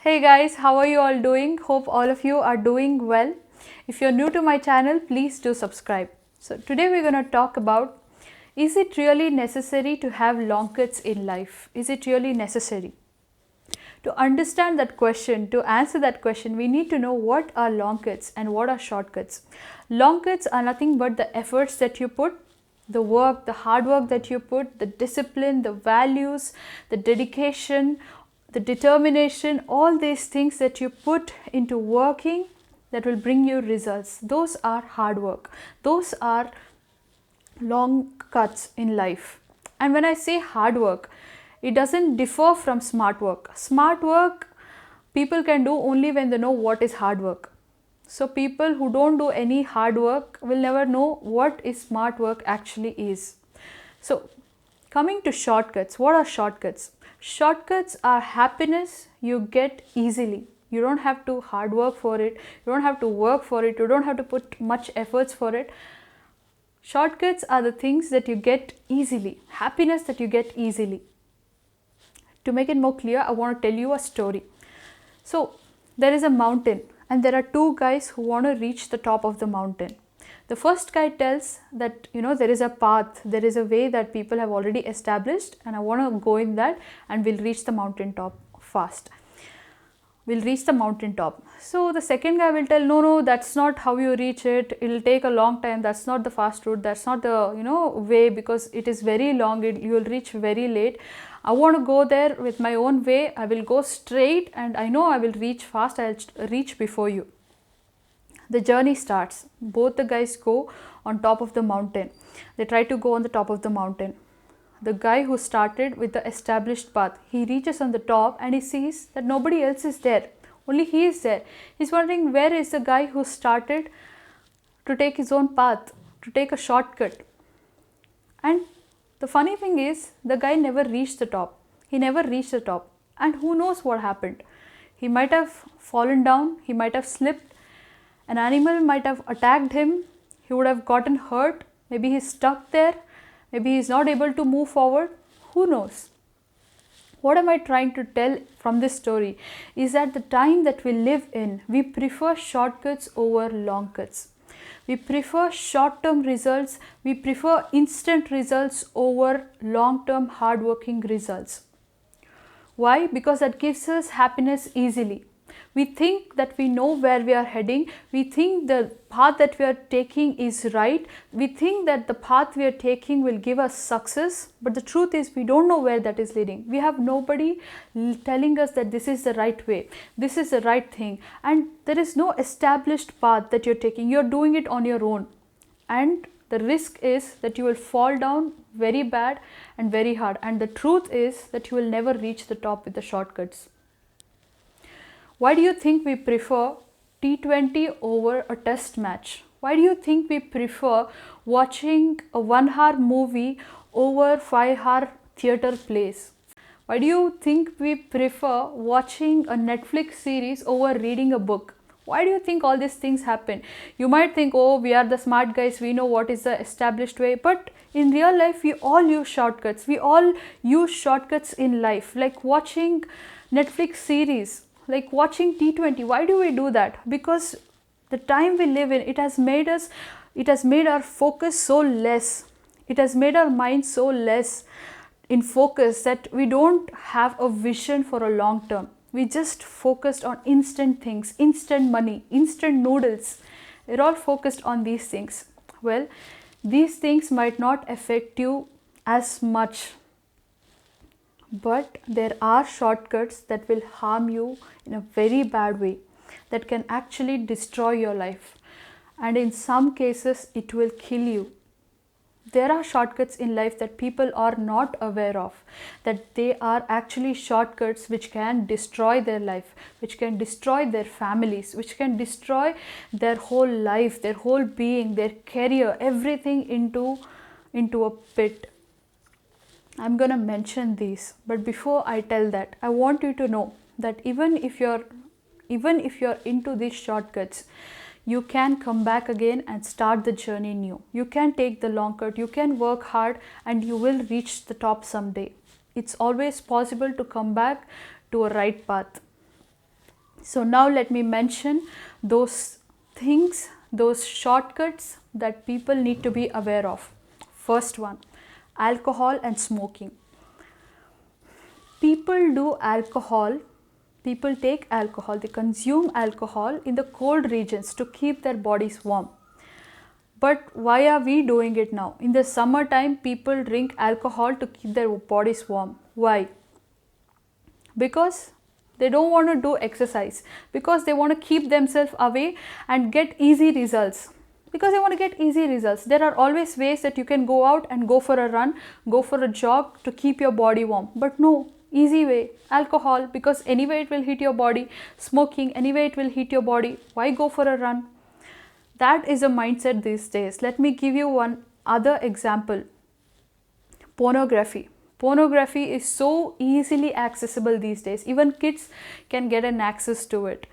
Hey guys, how are you all doing? Hope all of you are doing well. If you're new to my channel, please do subscribe. So today we're going to talk about, is it really necessary to have long cuts in life? Is it really necessary? To understand that question, to answer that question, we need to know what are long cuts and what are shortcuts. Long cuts are nothing but the efforts that you put, the work, the hard work that you put, the discipline, the values, the dedication, the determination, all these things that you put into working that will bring you results. Those are hard work. Those are long cuts in life. And when I say hard work, it doesn't differ from smart work. Smart work people can do only when they know what is hard work. So people who don't do any hard work will never know what is smart work actually is. So coming to shortcuts, what are shortcuts? Shortcuts are happiness you get easily. You don't have to hard work for it. You don't have to work for it. You don't have to put much efforts for it. Shortcuts are the things that you get easily, happiness that you get easily. To make it more clear, I want to tell you a story. So there is a mountain and there are two guys who want to reach the top of the mountain. The first guy tells that there is a path, there is a way that people have already established, and I want to go in that and we'll reach the mountain top fast. We'll reach the mountain top. So the second guy will tell, no, that's not how you reach it. It'll take a long time. That's not the fast route. That's not the way, because it is very long. You will reach very late. I want to go there with my own way. I will go straight and I know I will reach fast. I'll reach before you. The journey starts. Both the guys go on top of the mountain. They try to go on the top of the mountain. The guy who started with the established path, he reaches on the top and he sees that nobody else is there. Only he is there. He's wondering, where is the guy who started to take his own path, to take a shortcut? And the funny thing is, the guy never reached the top. He never reached the top. And who knows what happened? He might have fallen down. He might have slipped. An animal might have attacked him. He would have gotten hurt. Maybe he's stuck there. Maybe he's not able to move forward. Who knows? What am I trying to tell from this story is that the time that we live in, we prefer shortcuts over long cuts. We prefer short-term results. We prefer instant results over long-term hard-working results. Why? Because that gives us happiness easily. We think that we know where we are heading. We think the path that we are taking is right. We think that the path we are taking will give us success. But the truth is, we don't know where that is leading. We have nobody telling us that this is the right way. This is the right thing. And there is no established path that you're taking. You're doing it on your own. And the risk is that you will fall down very bad and very hard. And the truth is that you will never reach the top with the shortcuts. Why do you think we prefer T20 over a test match? Why do you think we prefer watching a 1-hour movie over 5-hour theatre plays? Why do you think we prefer watching a Netflix series over reading a book? Why do you think all these things happen? You might think, oh, we are the smart guys, we know what is the established way. But in real life, we all use shortcuts. We all use shortcuts in life, like watching Netflix series, like watching T20. Why do we do that? Because the time we live in, it has made our focus so less. It has made our mind so less in focus that we don't have a vision for a long term. We just focused on instant things, instant money, instant noodles. We're all focused on these things. Well, these things might not affect you as much, but there are shortcuts that will harm you in a very bad way, that can actually destroy your life. And in some cases, it will kill you. There are shortcuts in life that people are not aware of, that they are actually shortcuts which can destroy their life, which can destroy their families, which can destroy their whole life, their whole being, their career, everything into a pit. I'm gonna mention these, but before I tell that, I want you to know that even if you're into these shortcuts, you can come back again and start the journey new. You can take the long cut, you can work hard, and you will reach the top someday. It's always possible to come back to a right path. So now let me mention those things, those shortcuts that people need to be aware of. First one, alcohol and smoking. People do alcohol, people take alcohol, they consume alcohol in the cold regions to keep their bodies warm. But why are we doing it now? In the summertime, people drink alcohol to keep their bodies warm. Why? Because they don't want to do exercise, because they want to keep themselves away and get easy results. Because they want to get easy results. There are always ways that you can go out and go for a run, go for a jog to keep your body warm. But no, easy way, alcohol, because anyway it will hit your body. Smoking, anyway it will hit your body. Why go for a run? That is a mindset these days. Let me give you one other example. Pornography. Pornography is so easily accessible these days. Even kids can get an access to it.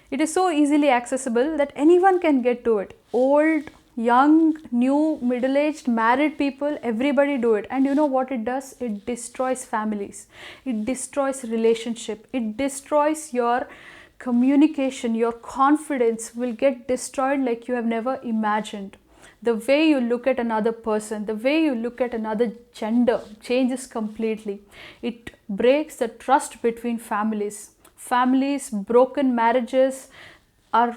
It is so easily accessible that anyone can get to it. Old, young, new, middle-aged, married people, everybody do it. And you know what it does? It destroys families. It destroys relationship. It destroys your communication. Your confidence will get destroyed like you have never imagined. The way you look at another person, the way you look at another gender changes completely. It breaks the trust between families. Families, broken marriages are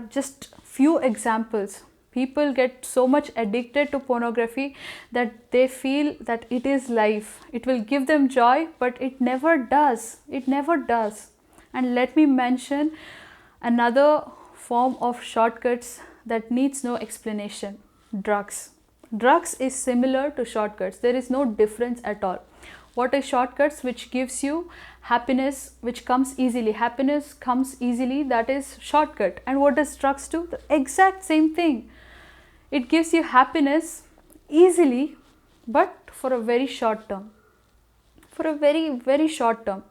just few examples. People get so much addicted to pornography that they feel that it is life. It will give them joy, but it never does. It never does. And let me mention another form of shortcuts that needs no explanation. Drugs. Drugs is similar to shortcuts. There is no difference at all. What is shortcuts? Which gives you happiness, which comes easily. Happiness comes easily, that is shortcut. And what does drugs do? The exact same thing. It gives you happiness easily, but for a very short term. For a very, very short term.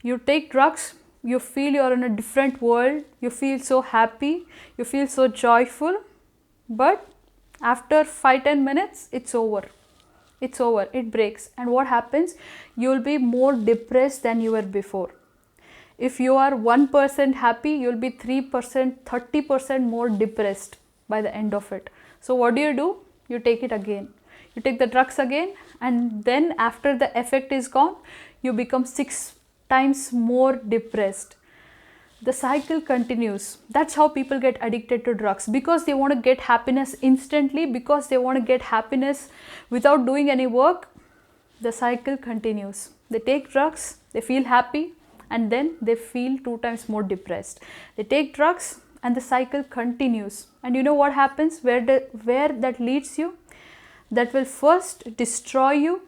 You take drugs, you feel you're in a different world, you feel so happy, you feel so joyful, but after 5-10 minutes, it's over. It's over, it breaks. And what happens? You'll be more depressed than you were before. If you are 1% happy, you'll be 3%, 30% more depressed by the end of it. So what do? You take it again. You take the drugs again, and then after the effect is gone, you become 6 times more depressed. The cycle continues. That's how people get addicted to drugs, because they want to get happiness instantly, because they want to get happiness without doing any work. The cycle continues. They take drugs, they feel happy, and then they feel 2 times more depressed. They take drugs and the cycle continues. And you know what happens? Where that leads you? That will first destroy you.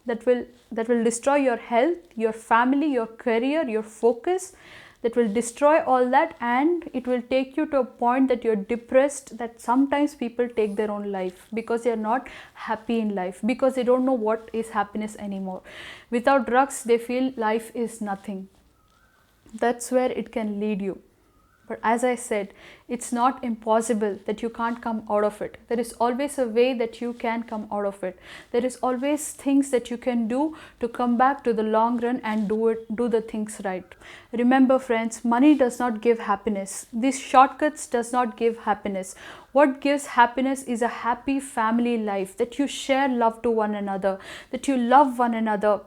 That will destroy your health, your family, your career, your focus. That will destroy all that, and it will take you to a point that you're depressed, that sometimes people take their own life because they're not happy in life, because they don't know what is happiness anymore. Without drugs, they feel life is nothing. That's where it can lead you. But as I said, it's not impossible that you can't come out of it. There is always a way that you can come out of it. There is always things that you can do to come back to the long run and do the things right. Remember friends, money does not give happiness. These shortcuts does not give happiness. What gives happiness is a happy family life, that you share love to one another, that you love one another.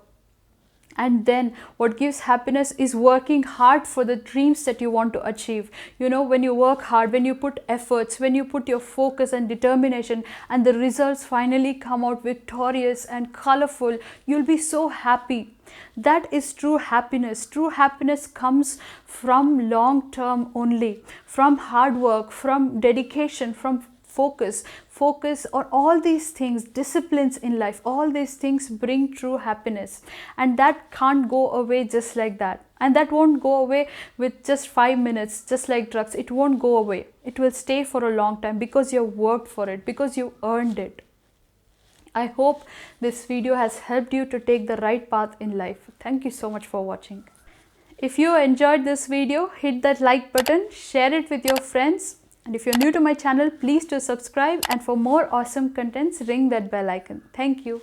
And then what gives happiness is working hard for the dreams that you want to achieve. You know, when you work hard, when you put efforts, when you put your focus and determination, and the results finally come out victorious and colorful, you'll be so happy. That is true happiness. True happiness comes from long term only, from hard work, from dedication, from focus on all these things, disciplines in life. All these things bring true happiness, and that can't go away just like that. And that won't go away with just 5 minutes, just like drugs. It won't go away. It will stay for a long time, because you worked for it, because you earned it. I hope this video has helped you to take the right path in life. Thank you so much for watching. If you enjoyed this video, hit that like button, share it with your friends. And if you're new to my channel, please do subscribe, and for more awesome contents, ring that bell icon. Thank you.